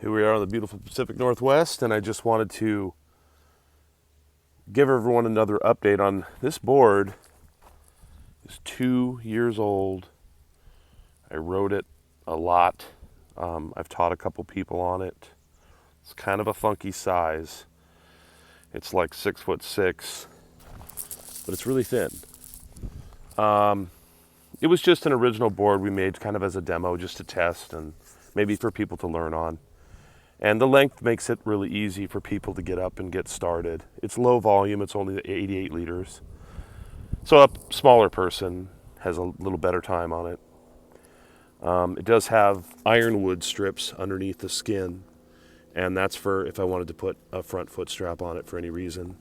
Here we are on the beautiful Pacific Northwest, and I just wanted to give everyone another update on this board. It's 2 years old. I rode it a lot. I've taught a couple people on it. It's kind of a funky size. It's like 6'6", but it's really thin. It was just an original board we made kind of as a demo, just to test and maybe for people to learn on. And the length makes it really easy for people to get up and get started. It's low volume, it's only 88 liters. So a smaller person has a little better time on it. It does have ironwood strips underneath the skin, and that's for if I wanted to put a front foot strap on it for any reason.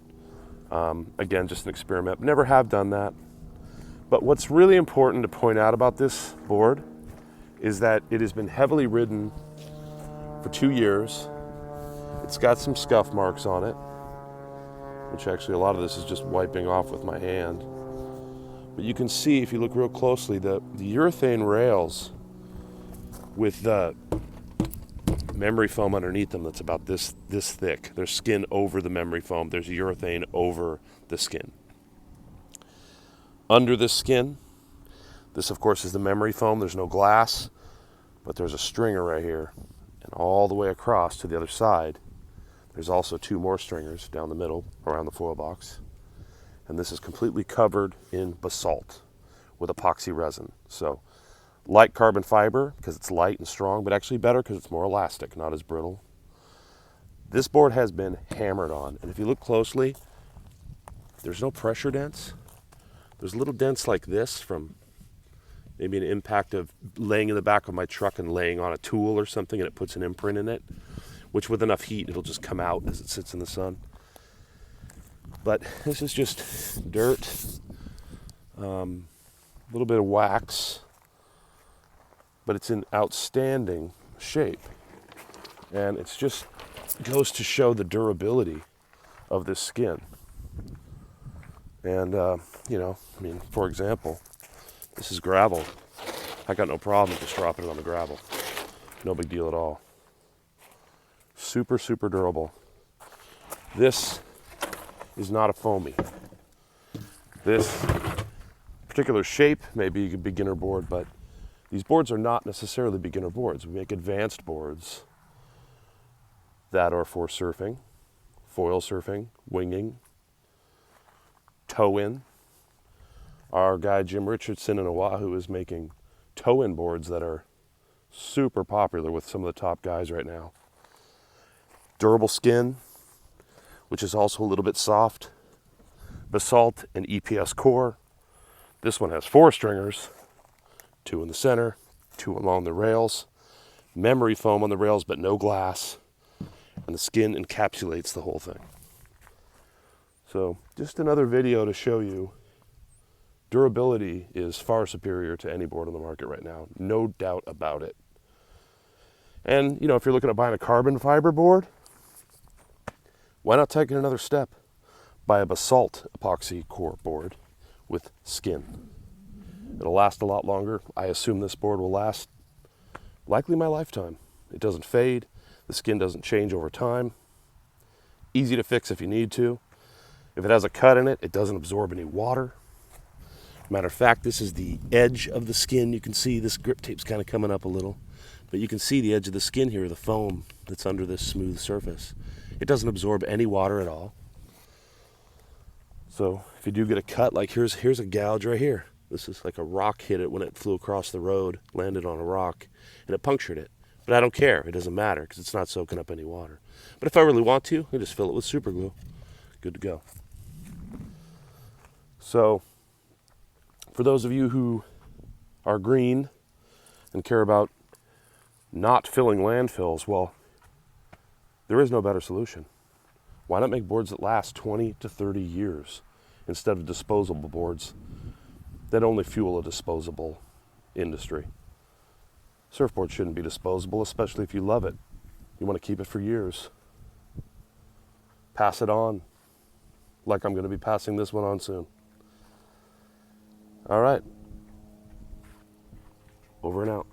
Again, just an experiment. Never have done that. But what's really important to point out about this board is that it has been heavily ridden for 2 years. It's got some scuff marks on it, which actually a lot of this is just wiping off with my hand. But you can see, if you look real closely, the urethane rails with the memory foam underneath them that's about this thick. There's skin over the memory foam. There's urethane over the skin. Under the skin, this of course is the memory foam. There's no glass, but there's a stringer right here. And all the way across to the other side, there's also 2 more stringers down the middle around the foil box. And this is completely covered in basalt with epoxy resin. So light carbon fiber because it's light and strong, but actually better because it's more elastic, not as brittle. This board has been hammered on. And if you look closely, there's no pressure dents. There's little dents like this from maybe an impact of laying in the back of my truck and laying on a tool or something, and it puts an imprint in it, which with enough heat, it'll just come out as it sits in the sun. But this is just dirt, a little bit of wax, but it's in outstanding shape. And it's just goes to show the durability of this skin. And, for example, this is gravel. I got no problem just dropping it on the gravel. No big deal at all. Super, super durable. This is not a foamie. This particular shape may be a beginner board, but these boards are not necessarily beginner boards. We make advanced boards that are for surfing, foil surfing, winging, tow-in. Our guy Jim Richardson in Oahu is making tow-in boards that are super popular with some of the top guys right now. Durable skin, which is also a little bit soft. Basalt and EPS core. This one has 4 stringers, 2 in the center, 2 along the rails. Memory foam on the rails, but no glass. And the skin encapsulates the whole thing. So just another video to show you durability is far superior to any board on the market right now. No doubt about it. And, if you're looking at buying a carbon fiber board, why not take it another step? Buy a basalt epoxy core board with skin. It'll last a lot longer. I assume this board will last likely my lifetime. It doesn't fade. The skin doesn't change over time. Easy to fix if you need to. If it has a cut in it, it doesn't absorb any water. Matter of fact, this is the edge of the skin. You can see this grip tape's kind of coming up a little, but you can see the edge of the skin here, the foam that's under this smooth surface. It doesn't absorb any water at all. So if you do get a cut, like here's a gouge right here. This is like a rock hit it when it flew across the road, landed on a rock, and it punctured it. But I don't care. It doesn't matter because it's not soaking up any water. But if I really want to, I just fill it with super glue. Good to go. So for those of you who are green and care about not filling landfills, well, there is no better solution. Why not make boards that last 20 to 30 years instead of disposable boards that only fuel a disposable industry? Surfboards shouldn't be disposable, especially if you love it. You want to keep it for years. Pass it on, like I'm going to be passing this one on soon. All right. Over and out.